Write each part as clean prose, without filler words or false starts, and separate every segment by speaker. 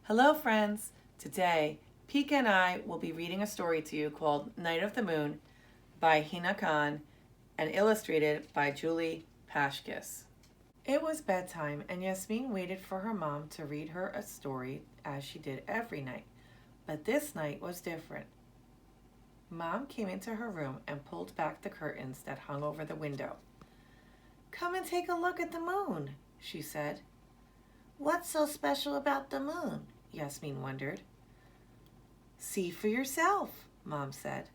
Speaker 1: Hello friends! Today, Pika and I will be reading a story to you called Night of the Moon by Hina Khan and illustrated by Julie Pashkis. It was bedtime and Yasmin waited for her mom to read her a story as she did every night. But this night was different. Mom came into her room and pulled back the curtains that hung over the window. "Come and take a look at the moon," she said. "What's so special about the moon?" Yasmin wondered. "See for yourself," Mom said.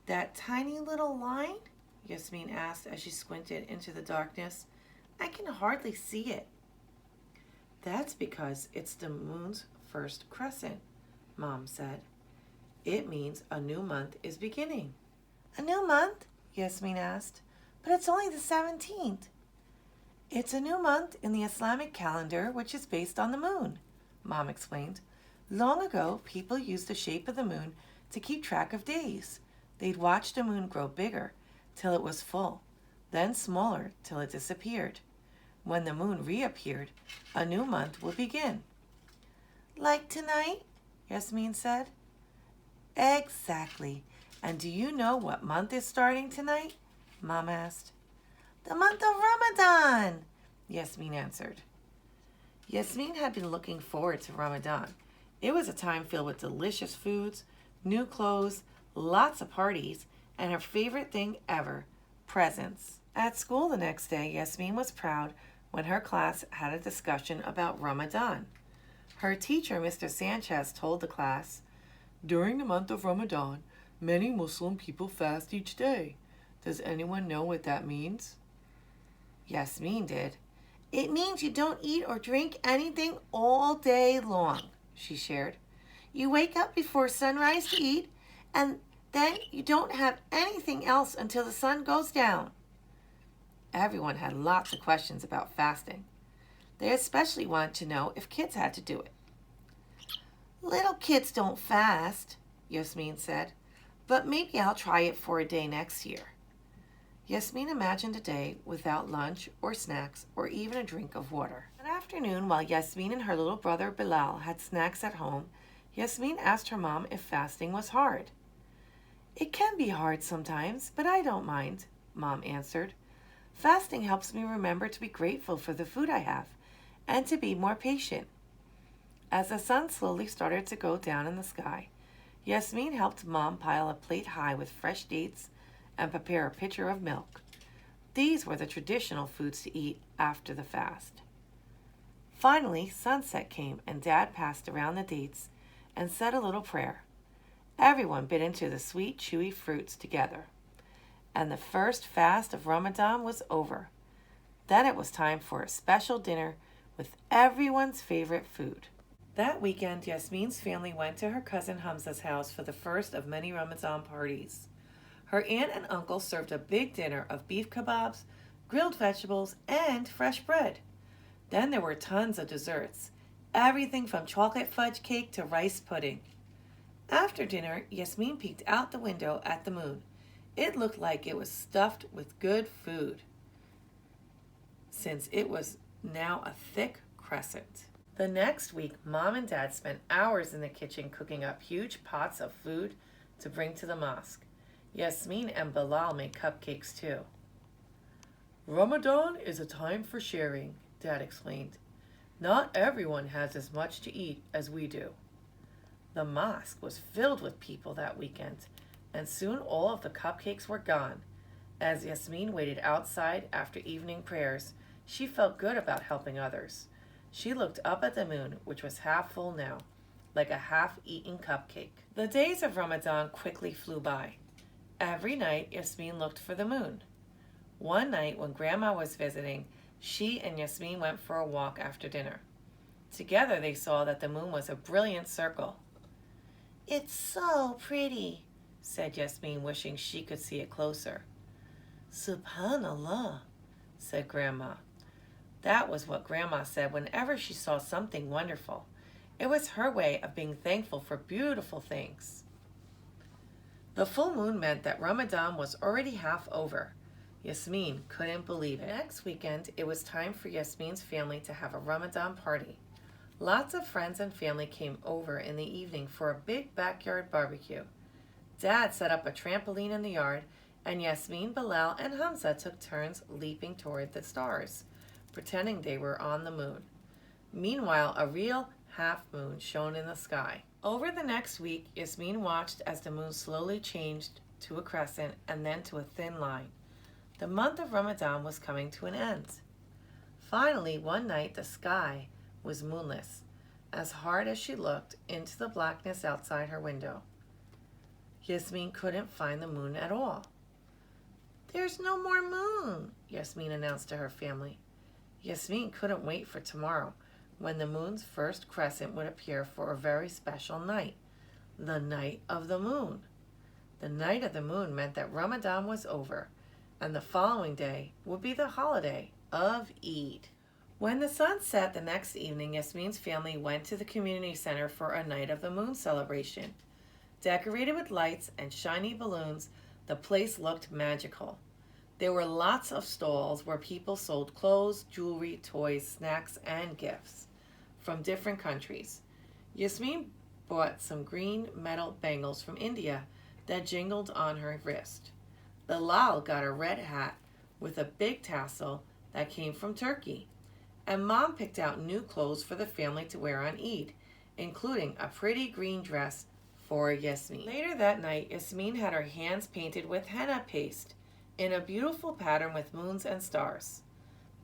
Speaker 1: "That tiny little line?" Yasmin asked as she squinted into the darkness. "I can hardly see it." "That's because it's the moon's first crescent," Mom said. "It means a new month is beginning." "A new month?" Yasmin asked. "But it's only the 17th. "It's a new month in the Islamic calendar, which is based on the moon," Mom explained. "Long ago, people used the shape of the moon to keep track of days. They'd watch the moon grow bigger till it was full, then smaller till it disappeared. When the moon reappeared, a new month would begin." "Like tonight?" Yasmin said. "Exactly. And do you know what month is starting tonight?" Mom asked. "The month of Ramadan," Yasmin answered. Yasmin had been looking forward to Ramadan. It was a time filled with delicious foods, new clothes, lots of parties, and her favorite thing ever, presents. At school the next day, Yasmin was proud when her class had a discussion about Ramadan. Her teacher, Mr. Sanchez, told the class, "During the month of Ramadan, many Muslim people fast each day. Does anyone know what that means?" Yasmin did. "It means you don't eat or drink anything all day long," she shared. "You wake up before sunrise to eat, and then you don't have anything else until the sun goes down." Everyone had lots of questions about fasting. They especially wanted to know if kids had to do it. "Little kids don't fast," Yasmin said, "but maybe I'll try it for a day next year." Yasmin imagined a day without lunch or snacks or even a drink of water. That afternoon, while Yasmin and her little brother Bilal had snacks at home, Yasmin asked her mom if fasting was hard. "It can be hard sometimes, but I don't mind," Mom answered. "Fasting helps me remember to be grateful for the food I have and to be more patient." As the sun slowly started to go down in the sky, Yasmin helped Mom pile a plate high with fresh dates and prepare a pitcher of milk. These were the traditional foods to eat after the fast. Finally, sunset came and Dad passed around the dates and said a little prayer. Everyone bit into the sweet, chewy fruits together. And the first fast of Ramadan was over. Then it was time for a special dinner with everyone's favorite food. That weekend, Yasmin's family went to her cousin Hamza's house for the first of many Ramadan parties. Her aunt and uncle served a big dinner of beef kebabs, grilled vegetables, and fresh bread. Then there were tons of desserts, everything from chocolate fudge cake to rice pudding. After dinner, Yasmin peeked out the window at the moon. It looked like it was stuffed with good food, since it was now a thick crescent. The next week, Mom and Dad spent hours in the kitchen cooking up huge pots of food to bring to the mosque. Yasmin and Bilal made cupcakes too. "Ramadan is a time for sharing," Dad explained. "Not everyone has as much to eat as we do." The mosque was filled with people that weekend, and soon all of the cupcakes were gone. As Yasmin waited outside after evening prayers, she felt good about helping others. She looked up at the moon, which was half full now, like a half-eaten cupcake. The days of Ramadan quickly flew by. Every night, Yasmin looked for the moon. One night, when Grandma was visiting, she and Yasmin went for a walk after dinner. Together, they saw that the moon was a brilliant circle. "It's so pretty," said Yasmin, wishing she could see it closer. "Subhanallah," said Grandma. That was what Grandma said whenever she saw something wonderful. It was her way of being thankful for beautiful things. The full moon meant that Ramadan was already half over. Yasmin couldn't believe it. Next weekend, it was time for Yasmin's family to have a Ramadan party. Lots of friends and family came over in the evening for a big backyard barbecue. Dad set up a trampoline in the yard, and Yasmin, Bilal, and Hamza took turns leaping toward the stars, pretending they were on the moon. Meanwhile, a real half moon shone in the sky. Over the next week, Yasmin watched as the moon slowly changed to a crescent and then to a thin line. The month of Ramadan was coming to an end. Finally, one night, the sky was moonless, as hard as she looked into the blackness outside her window. Yasmin couldn't find the moon at all. "There's no more moon," Yasmin announced to her family. Yasmin couldn't wait for tomorrow, when the moon's first crescent would appear for a very special night, the night of the moon. The night of the moon meant that Ramadan was over, and the following day would be the holiday of Eid. When the sun set the next evening, Yasmin's family went to the community center for a night of the moon celebration. Decorated with lights and shiny balloons, the place looked magical. There were lots of stalls where people sold clothes, jewelry, toys, snacks, and gifts from different countries. Yasmin bought some green metal bangles from India that jingled on her wrist. Bilal got a red hat with a big tassel that came from Turkey. And Mom picked out new clothes for the family to wear on Eid, including a pretty green dress for Yasmin. Later that night, Yasmin had her hands painted with henna paste in a beautiful pattern with moons and stars.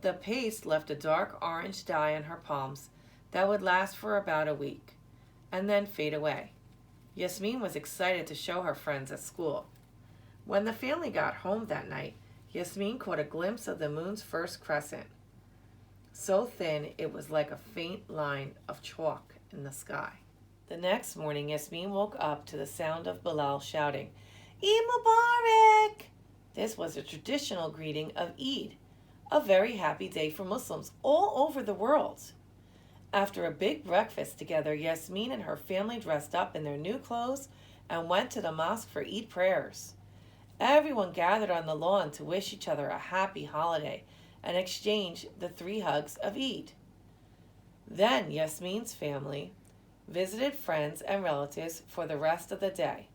Speaker 1: The paste left a dark orange dye on her palms that would last for about a week and then fade away. Yasmin was excited to show her friends at school. When the family got home that night, Yasmin caught a glimpse of the moon's first crescent. So thin it was like a faint line of chalk in the sky. The next morning, Yasmin woke up to the sound of Bilal shouting, "Eid Mubarak!" This was a traditional greeting of Eid, a very happy day for Muslims all over the world. After a big breakfast together, Yasmin and her family dressed up in their new clothes and went to the mosque for Eid prayers. Everyone gathered on the lawn to wish each other a happy holiday and exchange the 3 hugs of Eid. Then Yasmin's family visited friends and relatives for the rest of the day.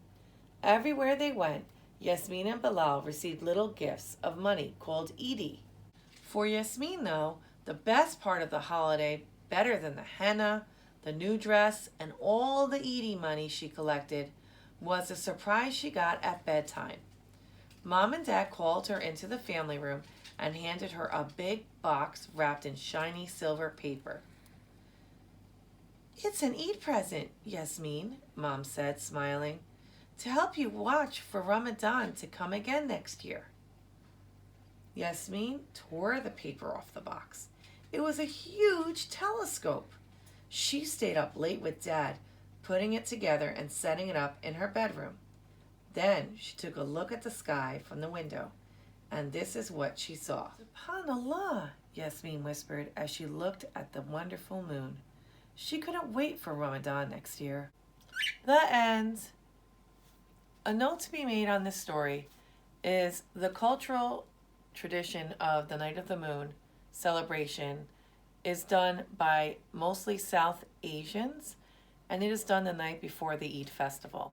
Speaker 1: Everywhere they went, Yasmin and Bilal received little gifts of money called Eidi. For Yasmin, though, the best part of the holiday, better than the henna, the new dress, and all the Eidi money she collected, was the surprise she got at bedtime. Mom and Dad called her into the family room and handed her a big box wrapped in shiny silver paper. "It's an Eid present, Yasmin," Mom said, smiling, "to help you watch for Ramadan to come again next year." Yasmin tore the paper off the box. It was a huge telescope. She stayed up late with Dad, putting it together and setting it up in her bedroom. Then she took a look at the sky from the window, and this is what she saw. "SubhanAllah," Yasmin whispered as she looked at the wonderful moon. She couldn't wait for Ramadan next year. The end. A note to be made on this story is the cultural tradition of the Night of the Moon celebration is done by mostly South Asians, and it is done the night before the Eid festival.